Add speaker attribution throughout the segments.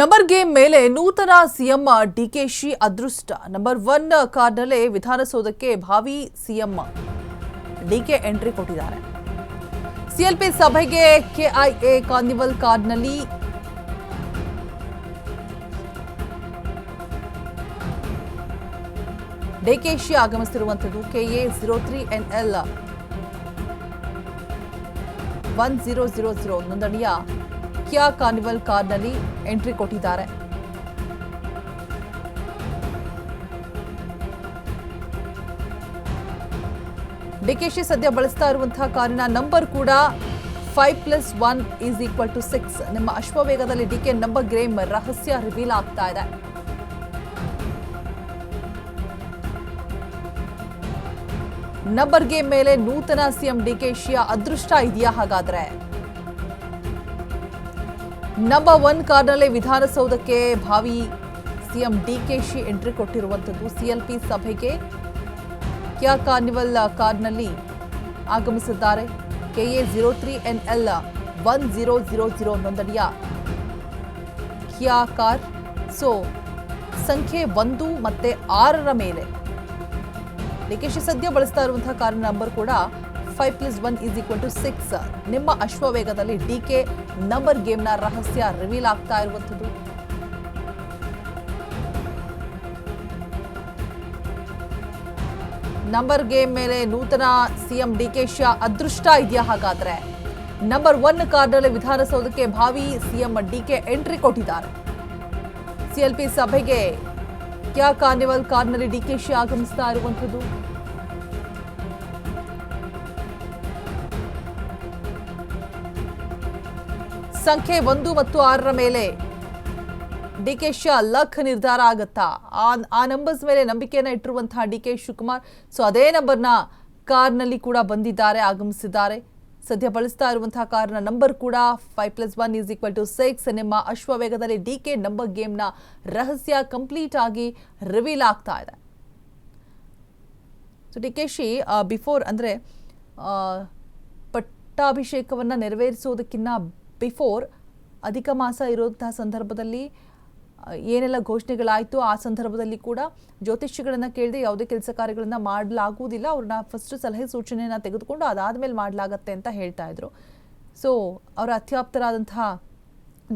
Speaker 1: Number game ಮೇಲೆ ನೂತನ CM DKShi ಅದೃಷ್ಟ ನಂಬರ್ 1 ಕಾರ್ಡ್ನಲ್ಲೇ ವಿಧಾನಸೌಧಕ್ಕೆ ಭಾವಿ ಸಿಎಂ ಡಿಕೆ ಎಂಟ್ರಿ ಕೊಟ್ಟಿದ್ದಾರೆ. ಸಿಎಲ್ಪಿ ಸಭೆಗೆ ಕೆಐಎ ಕಾರ್ನಿವಲ್ ಕಾರ್ಡ್ನಲ್ಲಿ ಡಿಕೆಶಿ ಆಗಮಿಸುತ್ತಿರುವಂತದ್ದು. ಕೆಎ 03NL 1000 ನೋಂದಣಿಯ ಕಿಯಾ ಕಾರ್ನಿವಲ್ ಕಾರ್ನಲ್ಲಿ ಎಂಟ್ರಿ ಕೊಟ್ಟಿದ್ದಾರೆ. ಡಿಕೆಶಿ ಸದ್ಯ ಬಳಸ್ತಾ ಇರುವಂತಹ ಕಾರಿನ ನಂಬರ್ ಕೂಡ 5+1 = 6. ನಿಮ್ಮ ಅಶ್ವವೇಗದಲ್ಲಿ ಡಿಕೆ ನಂಬರ್ ಗೇಮ್ ರಹಸ್ಯ ರಿವೀಲ್ ಆಗ್ತಾ ಇದೆ. ನಂಬರ್ ಗೇಮ್ ಮೇಲೆ ನೂತನ ಸಿಎಂ ಡಿಕೆಶಿಯ ಅದೃಷ್ಟ ಇದೆಯಾ? ಹಾಗಾದ್ರೆ ನಂಬರ್ 1 ಕಾರ್ಡ್ನಲ್ಲೇ ವಿಧಾನಸೌಧಕ್ಕೆ ಭಾವಿ ಸಿಎಂ ಡಿಕೆಶಿ ಎಂಟ್ರಿ ಕೊಟ್ಟಿರುವಂತದ್ದು. ಸಿಎಲ್ಪಿ ಸಭೆಗೆ ಕಿಯಾ ಕಾರ್ನಿವಲ್ ಕಾರ್ನಲ್ಲಿ ಆಗಮಿಸಿದ್ದಾರೆ. ಕೆಎ 03NL 1000 ನೋಂದಣಿಯ ಕಿಯಾ ಕಾರ್. ಸಂಖ್ಯೆ 1 ಮತ್ತು 6 ಮೇಲೆ ಡಿಕೆಶಿ ಸದ್ಯ ಬಳಸ್ತಾ ಇರುವಂತಹ ಕಾರಿನ ನಂಬರ್ ಕೂಡ 5+1 = 6. ನಿಮ್ಮ ಅಶ್ವವೇಗದಲ್ಲಿ ಡಿಕೆ ನಂಬರ್ ಗೇಮ್ನ ರಹಸ್ಯ ರಿವೀಲ್ ಆಗ್ತಾ ಇರುವಂಥದ್ದು. ನಂಬರ್ ಗೇಮ್ ಮೇಲೆ ನೂತನ ಸಿಎಂ ಡಿಕೆಶಿ ಅದೃಷ್ಟ ಇದೆಯಾ? ಹಾಗಾದ್ರೆ ನಂಬರ್ 1 ಕಾರ್ಡ್ನಲ್ಲಿ ವಿಧಾನಸೌಧಕ್ಕೆ ಭಾವಿ ಸಿಎಂ ಡಿಕೆ ಎಂಟ್ರಿ ಕೊಟ್ಟಿದ್ದಾರೆ. ಸಿಎಲ್ಪಿ ಸಭೆಗೆ ಕಿಯಾ ಕಾರ್ನಿವಲ್ ಕಾರ್ನಲ್ಲಿ ಡಿಕೆಶಿ ಆಗಮಿಸ್ತಾ ಇರುವಂಥದ್ದು. ಸಂಖ್ಯೆ 1 ಮತ್ತು 6 ಮೇಲೆ ಡಿಕೆಶಿ ಲಕ್ ನಿರ್ಧಾರ ಆಗತ್ತಾ? ಆ ನಂಬರ್ಸ್ ಮೇಲೆ ನಂಬಿಕೆಯನ್ನ ಇಟ್ಟಿರುವಂತಹ ಡಿಕೆ ಶಿವಕುಮಾರ್ ಅದೇ ನಂಬರ್ನ ಕಾರ್ನಲ್ಲಿ ಕೂಡ ಬಂದಿದ್ದಾರೆ, ಆಗಮಿಸಿದ್ದಾರೆ. ಸದ್ಯ ಬಳಸ್ತಾ ಇರುವಂತಹ ಕಾರ್ನ ನಂಬರ್ ಕೂಡ 5+1 = 6. ನಿಮ್ಮ ಅಶ್ವವೇಗದಲ್ಲಿ ಡಿಕೆ ನಂಬರ್ ಗೇಮ್ನ ರಹಸ್ಯ ಕಂಪ್ಲೀಟ್ ಆಗಿ ರಿವೀಲ್ ಆಗ್ತಾ ಇದೆ. ಡಿಕೆಶಿ ಬಿಫೋರ್ ಅಂದರೆ ಪಟ್ಟಾಭಿಷೇಕವನ್ನು ನೆರವೇರಿಸೋದಕ್ಕಿಂತ ಬಿಫೋರ್ ಅಧಿಕ ಮಾಸ ಇರುವಂತಹ ಸಂದರ್ಭದಲ್ಲಿ ಏನೆಲ್ಲ ಘೋಷಣೆಗಳಾಯಿತು, ಆ ಸಂದರ್ಭದಲ್ಲಿ ಕೂಡ ಜ್ಯೋತಿಷಿಗಳನ್ನು ಕೇಳದೆ ಯಾವುದೇ ಕೆಲಸ ಕಾರ್ಯಗಳನ್ನು ಮಾಡಲಾಗುವುದಿಲ್ಲ, ಅವ್ರನ್ನ ಫಸ್ಟ್ ಸಲಹೆ ಸೂಚನೆಯನ್ನು ತೆಗೆದುಕೊಂಡು ಅದಾದಮೇಲೆ ಮಾಡಲಾಗತ್ತೆ ಅಂತ ಹೇಳ್ತಾ ಇದ್ರು. ಅವರ ಅತ್ಯಾಪ್ತರಾದಂತಹ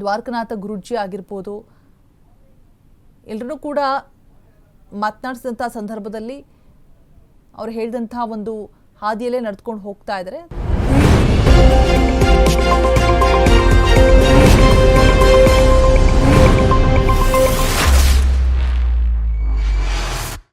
Speaker 1: ದ್ವಾರಕನಾಥ ಗುರೂಜಿ ಆಗಿರ್ಬೋದು, ಎಲ್ಲರೂ ಕೂಡ ಮಾತನಾಡಿಸಿದಂಥ ಸಂದರ್ಭದಲ್ಲಿ ಅವ್ರು ಹೇಳಿದಂತಹ ಒಂದು ಹಾದಿಯಲ್ಲೇ ನಡೆದುಕೊಂಡು ಹೋಗ್ತಾ ಇದ್ದಾರೆ.